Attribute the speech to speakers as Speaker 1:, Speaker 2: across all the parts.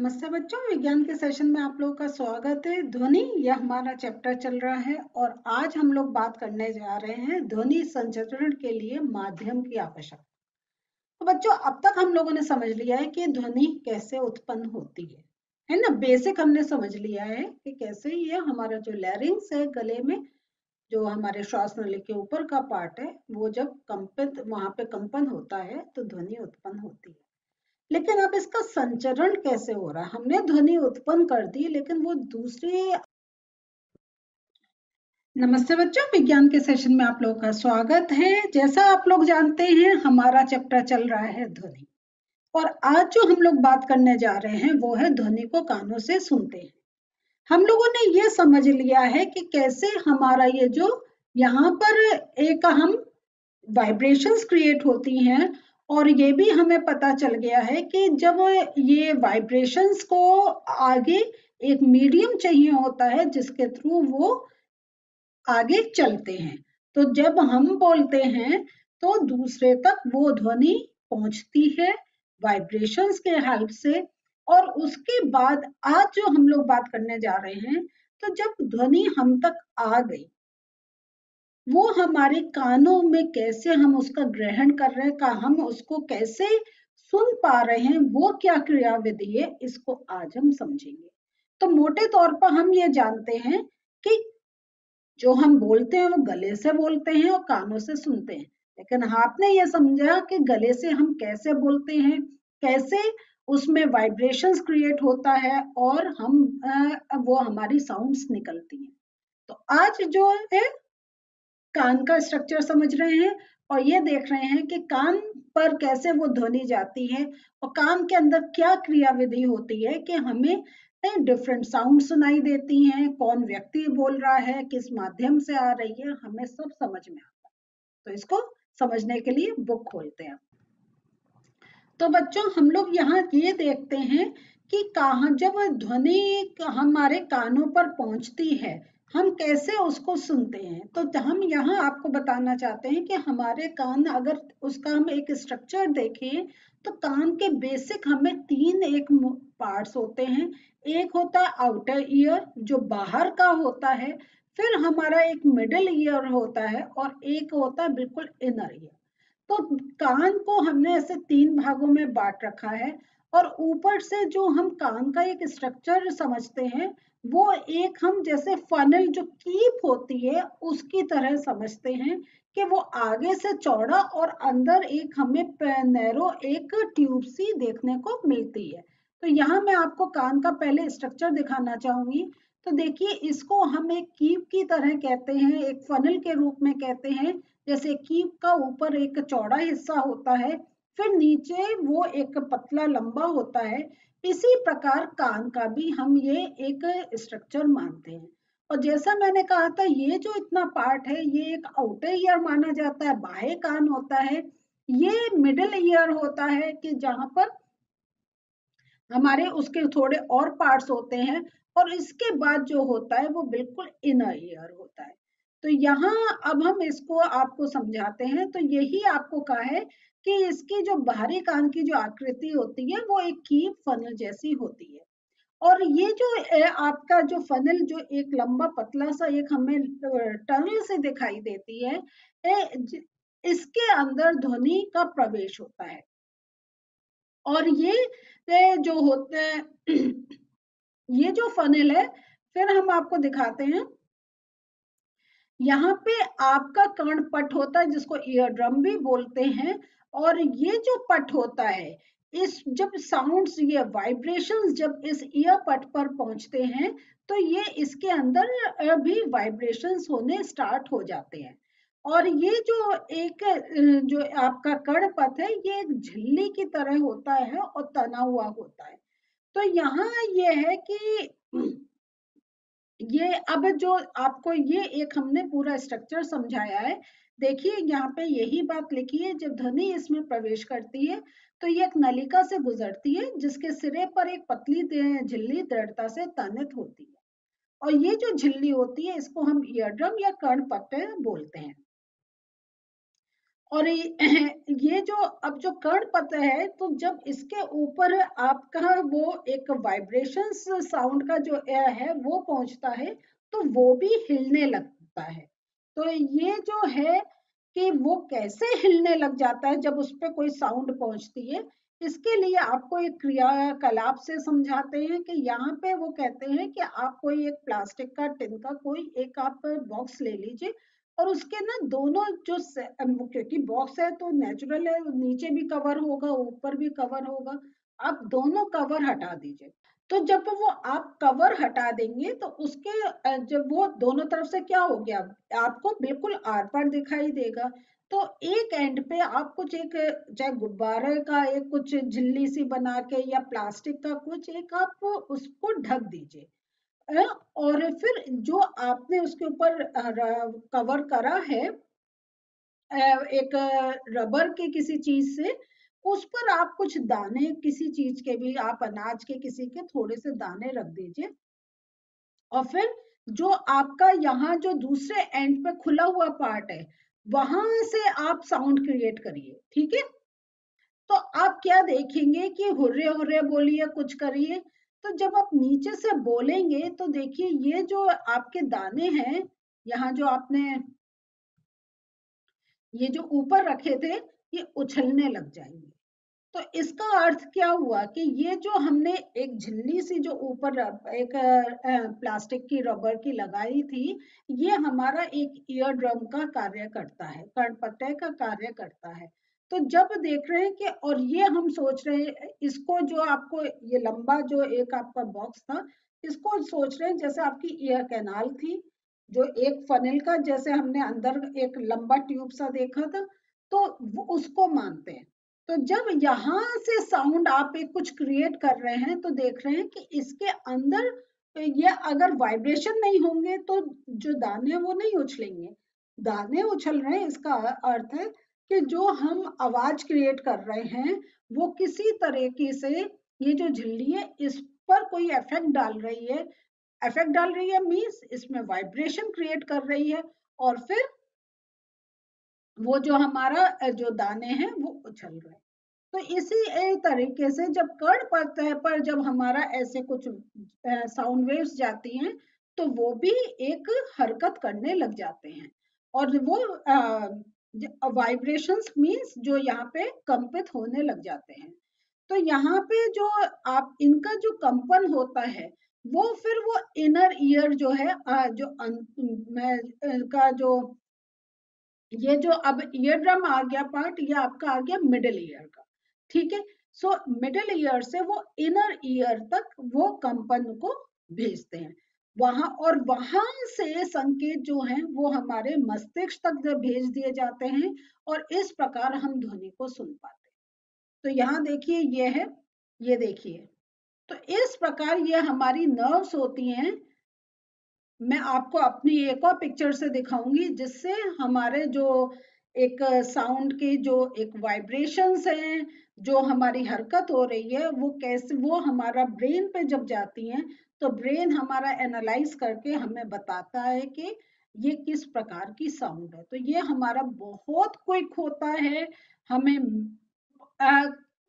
Speaker 1: नमस्ते बच्चों, विज्ञान के सेशन में आप लोगों का स्वागत है। ध्वनि, यह हमारा चैप्टर चल रहा है और आज हम लोग बात करने जा रहे हैं ध्वनि संचरण के लिए माध्यम की आवश्यकता। तो बच्चों, अब तक हम लोगों ने समझ लिया है कि ध्वनि कैसे उत्पन्न होती है ना। बेसिक हमने समझ लिया है कि कैसे ये हमारा जो लैरिंग्स है गले में, जो हमारे श्वास नली के ऊपर का पार्ट है, वो जब कंपित वहां पे कंपन होता है तो ध्वनि उत्पन्न होती है। लेकिन अब इसका संचरण कैसे हो रहा है? हमने ध्वनि उत्पन्न कर दी, लेकिन वो दूसरी। नमस्ते बच्चों, विज्ञान के सेशन में आप लोगों का स्वागत है। जैसा आप लोग जानते हैं, हमारा चैप्टर चल रहा है ध्वनि, और आज जो हम लोग बात करने जा रहे हैं वो है ध्वनि को कानों से सुनते हैं। हम लोगों ने ये समझ लिया है कि कैसे हमारा ये जो यहाँ पर एक हम वाइब्रेशंस क्रिएट होती हैं, और ये भी हमें पता चल गया है कि जब ये वाइब्रेशंस को आगे एक मीडियम चाहिए होता है जिसके थ्रू वो आगे चलते हैं। तो जब हम बोलते हैं तो दूसरे तक वो ध्वनि पहुंचती है वाइब्रेशंस के हेल्प से। और उसके बाद आज जो हम लोग बात करने जा रहे हैं, तो जब ध्वनि हम तक आ गई, वो हमारे कानों में कैसे हम उसका ग्रहण कर रहे हैं, का हम उसको कैसे सुन पा रहे हैं, वो क्या क्रियाविधि है, इसको आज हम समझेंगे। तो मोटे तौर पर हम ये जानते हैं कि जो हम बोलते हैं वो गले से बोलते हैं और कानों से सुनते हैं। लेकिन आपने ये समझा कि गले से हम कैसे बोलते हैं, कैसे उसमें वाइब्रेशंस क्रिएट होता है और हम वो हमारी साउंड्स निकलती हैं। तो आज जो है कान का स्ट्रक्चर समझ रहे हैं और ये देख रहे हैं कि कान पर कैसे वो ध्वनि जाती है और कान के अंदर क्या क्रियाविधि होती है कि हमें डिफरेंट साउंड सुनाई देती हैं, कौन व्यक्ति बोल रहा है, किस माध्यम से आ रही है, हमें सब समझ में आता है। तो इसको समझने के लिए बुक खोलते हैं। तो बच्चों, हम लोग यहाँ ये देखते हैं कि कहाँ जब ध्वनि हमारे कानों पर पहुंचती है, हम कैसे उसको सुनते हैं। तो हम यहाँ आपको बताना चाहते हैं कि हमारे कान, अगर उसका हम एक स्ट्रक्चर देखें, तो कान के बेसिक हमें तीन एक पार्ट्स होते हैं। एक होता है आउटर ईयर, जो बाहर का होता है, फिर हमारा एक मिडिल ईयर होता है, और एक होता है बिल्कुल इनर ईयर। तो कान को हमने ऐसे तीन भागों में बांट रखा है, और ऊपर से जो हम कान का एक स्ट्रक्चर समझते हैं, वो एक हम जैसे फनल जो कीप होती है उसकी तरह समझते हैं कि वो आगे से चौड़ा और अंदर एक हमें नैरो एक ट्यूब सी देखने को मिलती है। तो यहाँ मैं आपको कान का पहले स्ट्रक्चर दिखाना चाहूंगी। तो देखिए, इसको हम एक कीप की तरह कहते हैं, एक फनल के रूप में कहते हैं। जैसे कीप का ऊपर एक चौड़ा हिस्सा होता है, फिर नीचे वो एक पतला लंबा होता है। इसी प्रकार कान का भी हम ये एक स्ट्रक्चर मानते हैं। और जैसा मैंने कहा था, ये जो इतना पार्ट है ये एक आउटर ईयर माना जाता है, बाह्य कान होता है। ये मिडिल ईयर होता है कि जहां पर हमारे उसके थोड़े और पार्ट्स होते हैं, और इसके बाद जो होता है वो बिल्कुल इनर ईयर होता है। तो यहाँ अब हम इसको आपको समझाते हैं। तो यही आपको कहा है कि इसकी जो बाहरी कान की जो आकृति होती है वो एक कीप फनल जैसी होती है। और ये जो आपका जो फनल जो एक लंबा पतला सा एक हमें टनल से दिखाई देती है, इसके अंदर ध्वनि का प्रवेश होता है। और ये जो होते हैं ये जो फनल है, फिर हम आपको दिखाते हैं। यहाँ पे आपका कर्णपट होता है जिसको ईयर ड्रम भी बोलते हैं। और ये जो पट होता है, इस जब साउंड्स, ये वाइब्रेशंस जब इस ईयर पट पर पहुंचते हैं, तो ये इसके अंदर भी वाइब्रेशंस होने स्टार्ट हो जाते हैं। और ये जो एक जो आपका कर्णपट है, ये एक झिल्ली की तरह होता है और तना हुआ होता है। तो यहाँ ये है कि ये अब जो आपको ये एक हमने पूरा स्ट्रक्चर समझाया है। देखिए, यहाँ पे यही बात लिखी है, जब ध्वनि इसमें प्रवेश करती है तो ये एक नलिका से गुजरती है जिसके सिरे पर एक पतली झिल्ली दृढ़ता से तनित होती है। और ये जो झिल्ली होती है इसको हम ईयर ड्रम या कर्णपट्ट बोलते हैं। और ये जो अब जो कर्णपत्र है, तो जब इसके ऊपर आपका वो एक वाइब्रेशंस साउंड का जो है वो पहुंचता है, तो वो भी हिलने लगता है। तो ये जो है कि वो कैसे हिलने लग जाता है जब उस पर कोई साउंड पहुंचती है, इसके लिए आपको एक क्रियाकलाप से समझाते हैं कि यहाँ पे वो कहते हैं कि आप कोई एक प्लास्टिक का टिन का कोई एक आप बॉक्स ले लीजिए, और उसके ना दोनों जो क्योंकि बॉक्स है तो नेचुरल है, नीचे भी कवर होगा ऊपर भी कवर होगा, आप दोनों कवर हटा दीजिए। तो जब वो आप कवर हटा देंगे तो उसके जब वो दोनों तरफ से क्या हो गया, आपको बिल्कुल आर पार दिखाई देगा। तो एक एंड पे आप कुछ एक चाहे गुब्बारे का एक कुछ झिल्ली सी बना के या प्लास्टिक का कुछ एक आप उसको ढक दीजिए। और फिर जो आपने उसके ऊपर कवर करा है एक रबर के किसी चीज से, उस पर आप कुछ दाने किसी चीज के भी, आप अनाज के किसी के थोड़े से दाने रख दीजिए। और फिर जो आपका यहाँ जो दूसरे एंड पे खुला हुआ पार्ट है, वहां से आप साउंड क्रिएट करिए, ठीक है। तो आप क्या देखेंगे कि हुर्रे हुर्रे बोलिए, कुछ करिए। तो जब आप नीचे से बोलेंगे तो देखिए ये जो आपके दाने हैं, यहाँ जो आपने ये जो ऊपर रखे थे, ये उछलने लग जाएंगे। तो इसका अर्थ क्या हुआ कि ये जो हमने एक झिल्ली सी जो ऊपर एक प्लास्टिक की रबर की लगाई थी, ये हमारा एक ईयर ड्रम का कार्य करता है, कर्णपट्टे का कार्य करता है। तो जब देख रहे हैं कि, और ये हम सोच रहे हैं इसको, जो आपको ये लंबा जो एक आपका बॉक्स था, इसको सोच रहे हैं जैसे आपकी ईयर कैनाल थी, जो एक फनेल का जैसे हमने अंदर एक लंबा ट्यूब सा देखा था, तो वो उसको मानते हैं। तो जब यहाँ से साउंड आप एक कुछ क्रिएट कर रहे हैं तो देख रहे हैं कि इसके अंदर ये अगर वाइब्रेशन नहीं होंगे तो जो दाने वो नहीं उछलेंगे। दाने उछल रहे हैं, इसका अर्थ है कि जो हम आवाज क्रिएट कर रहे हैं वो किसी तरीके से ये जो झिल्ली है इस पर कोई इफेक्ट डाल रही है मीन्स इसमें वाइब्रेशन क्रिएट कर रही है, और फिर वो जो हमारा जो दाने हैं वो उछल रहे हैं। तो इसी एक तरीके से जब कर्ण पथ पर जब हमारा ऐसे कुछ साउंड वेव्स जाती हैं, तो वो भी एक हरकत करने लग जाते हैं, और वो वाइब्रेशंस मींस जो यहाँ पे कंपित होने लग जाते हैं। तो यहाँ पे जो आप इनका जो कंपन होता है, वो फिर वो इनर ईयर जो है जो का जो ये जो अब ईयर ड्रम आ गया पार्ट, ये आपका आ गया मिडिल ईयर का, ठीक है। सो मिडिल ईयर से वो इनर ईयर तक वो कंपन को भेजते हैं वहां, और वहां से संकेत जो हैं वो हमारे मस्तिष्क तक जब भेज दिए जाते हैं, और इस प्रकार हम ध्वनि को सुन पाते हैं। तो यहाँ देखिए ये है, ये देखिए, तो इस प्रकार ये हमारी नर्व्स होती हैं। मैं आपको अपनी एक और पिक्चर से दिखाऊंगी जिससे हमारे जो एक साउंड की जो एक वाइब्रेशंस हैं, जो हमारी हरकत हो रही है, वो कैसे वो हमारा ब्रेन पे जब जाती हैं, तो ब्रेन हमारा एनालाइज करके हमें बताता है कि ये किस प्रकार की साउंड है। तो ये हमारा बहुत क्विक होता है, हमें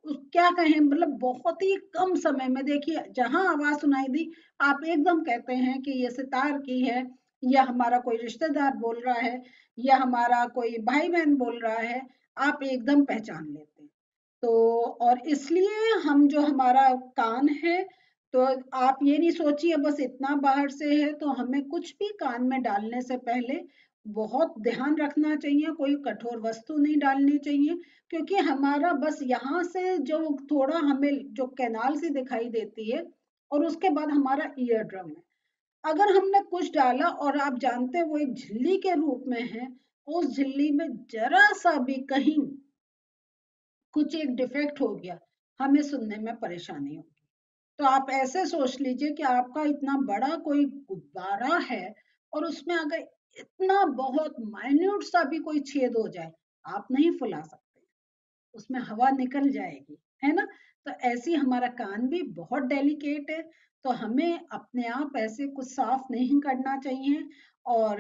Speaker 1: क्या कहें, मतलब बहुत ही कम समय में देखिए जहां आवाज सुनाई दी, आप एकदम कहते हैं कि ये सितार की है, या हमारा कोई रिश्तेदार बोल रहा है, या हमारा कोई भाई बहन बोल रहा है, आप एकदम पहचान लेते हैं। तो और इसलिए हम जो हमारा कान है, तो आप ये नहीं सोचिए बस इतना बाहर से है, तो हमें कुछ भी कान में डालने से पहले बहुत ध्यान रखना चाहिए, कोई कठोर वस्तु नहीं डालनी चाहिए, क्योंकि हमारा बस यहाँ से जो थोड़ा हमें जो कैनाल सी दिखाई देती है, और उसके बाद हमारा ईयर ड्रम है। अगर हमने कुछ डाला और आप जानते हैं वो एक झिल्ली के रूप में है, उस झिल्ली में जरा सा भी कहीं कुछ एक डिफेक्ट हो गया, हमें सुनने में परेशानी होगी। तो आप ऐसे सोच लीजिए कि आपका इतना बड़ा कोई गुब्बारा है, और उसमें अगर इतना बहुत माइन्यूट सा भी कोई छेद हो जाए, आप नहीं फुला सकते, उसमें हवा निकल जाएगी, है ना। तो ऐसे हमारा कान भी बहुत डेलिकेट है, तो हमें अपने आप ऐसे कुछ साफ नहीं करना चाहिए। और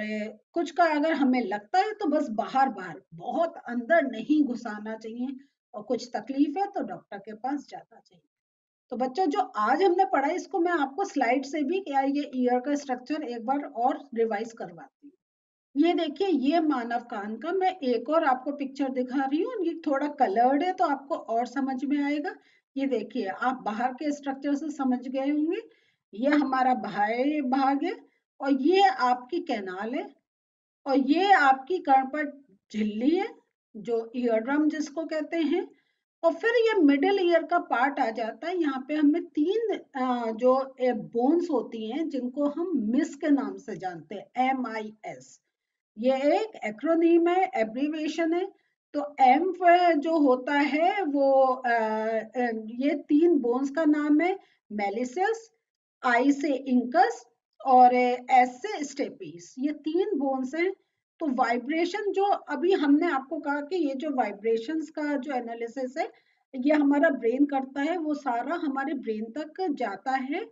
Speaker 1: कुछ का अगर हमें लगता है तो बस बाहर बाहर, बहुत अंदर नहीं घुसाना चाहिए। और कुछ तकलीफ है तो डॉक्टर के पास जाना चाहिए। तो बच्चों, जो आज हमने पढ़ा इसको मैं आपको स्लाइड से भी क्या ये ईयर का स्ट्रक्चर एक बार और रिवाइज करवाती हूँ। ये देखिए, ये मानव कान का मैं एक और आपको पिक्चर दिखा रही हूँ। ये थोड़ा कलर्ड है तो आपको और समझ में आएगा। ये देखिए, आप बाहर के स्ट्रक्चर से समझ गए होंगे। ये हमारा बाह्य भाग है, और ये आपकी कैनाल है, और ये आपकी कर्णपट झिल्ली है, जो ईयर ड्रम जिसको कहते हैं। और फिर ये मिडिल ईयर का पार्ट आ जाता है। यहाँ पे हमें तीन जो बोन्स होती हैं जिनको हम मिस के नाम से जानते हैं, MIS। ये एक एक्रोनीम है, एब्रीविएशन है। तो एम जो होता है वो ये तीन बोन्स का नाम है, मेलिसस, आई से इंकस, और एस से स्टेपीस। ये तीन बोन्स हैं। तो वाइब्रेशन जो अभी हमने आपको कहा कि ये जो वाइब्रेशंस का जो एनालिसिस है ये हमारा ब्रेन करता है, वो सारा हमारे ब्रेन तक जाता है।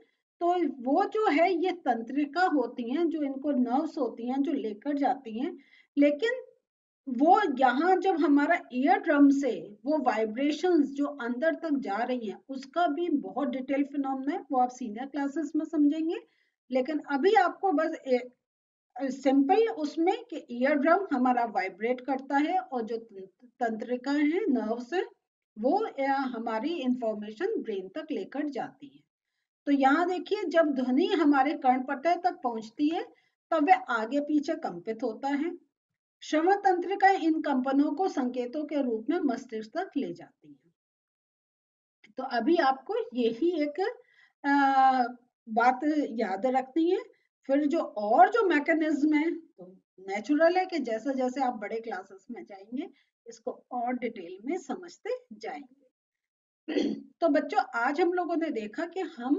Speaker 1: तो वो जो है ये तंत्रिका होती हैं, जो इनको नर्व्स होती हैं जो लेकर जाती हैं। लेकिन वो यहाँ जब हमारा ईयर ड्रम से वो वाइब्रेशंस जो अंदर तक जा रही हैं उसका भी बहुत डिटेल फिनोमेना है, वो आप सीनियर क्लासेस में समझेंगे। लेकिन अभी आपको बस सिंपल उसमें कि ईयर ड्रम हमारा वाइब्रेट करता है, और जो तंत्रिका है, नर्व्स है, वो हमारी इंफॉर्मेशन ब्रेन तक लेकर जाती है। तो यहाँ देखिए, जब ध्वनि हमारे कर्णपटल तक पहुंचती है तब वह आगे पीछे कंपित होता है। श्रवण तंत्रिका इन कंपनों को संकेतों के रूप में मस्तिष्क तक ले जाती है। तो अभी आपको यही एक बात याद रखनी है। फिर जो मैकेनिज्म है, तो नेचुरल है कि जैसे जैसे आप बड़े क्लासेस में जाएंगे इसको और डिटेल में समझते जाएंगे। तो बच्चों, आज हम लोगों ने देखा कि हम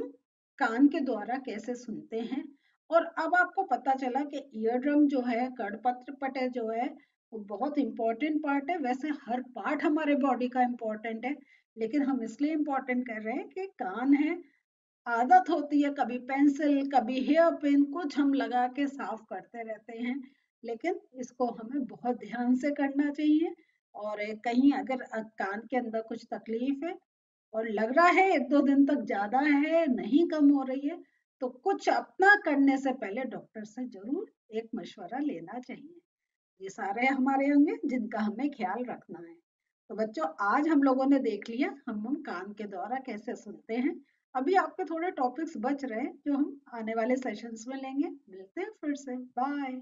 Speaker 1: कान के द्वारा कैसे सुनते हैं। और अब आपको पता चला कि ईयर ड्रम जो है, कर्णपत्र पटे जो है, वो बहुत इंपॉर्टेंट पार्ट है। वैसे हर पार्ट हमारे बॉडी का इंपॉर्टेंट है, लेकिन हम इसलिए इंपॉर्टेंट कर रहे हैं कि कान है, आदत होती है कभी पेंसिल कभी हेयर पिन कुछ हम लगा के साफ करते रहते हैं। लेकिन इसको हमें बहुत ध्यान से करना चाहिए। और कहीं अगर कान के अंदर कुछ तकलीफ है और लग रहा है एक दो दिन तक ज्यादा है, नहीं कम हो रही है, तो कुछ अपना करने से पहले डॉक्टर से जरूर एक मशवरा लेना चाहिए। ये सारे हमारे होंगे जिनका हमें ख्याल रखना है। तो बच्चों, आज हम लोगों ने देख लिया हम कान के द्वारा कैसे सुनते हैं। अभी आपके थोड़े टॉपिक्स बच रहे हैं जो हम आने वाले सेशंस में लेंगे। मिलते हैं फिर से। बाय।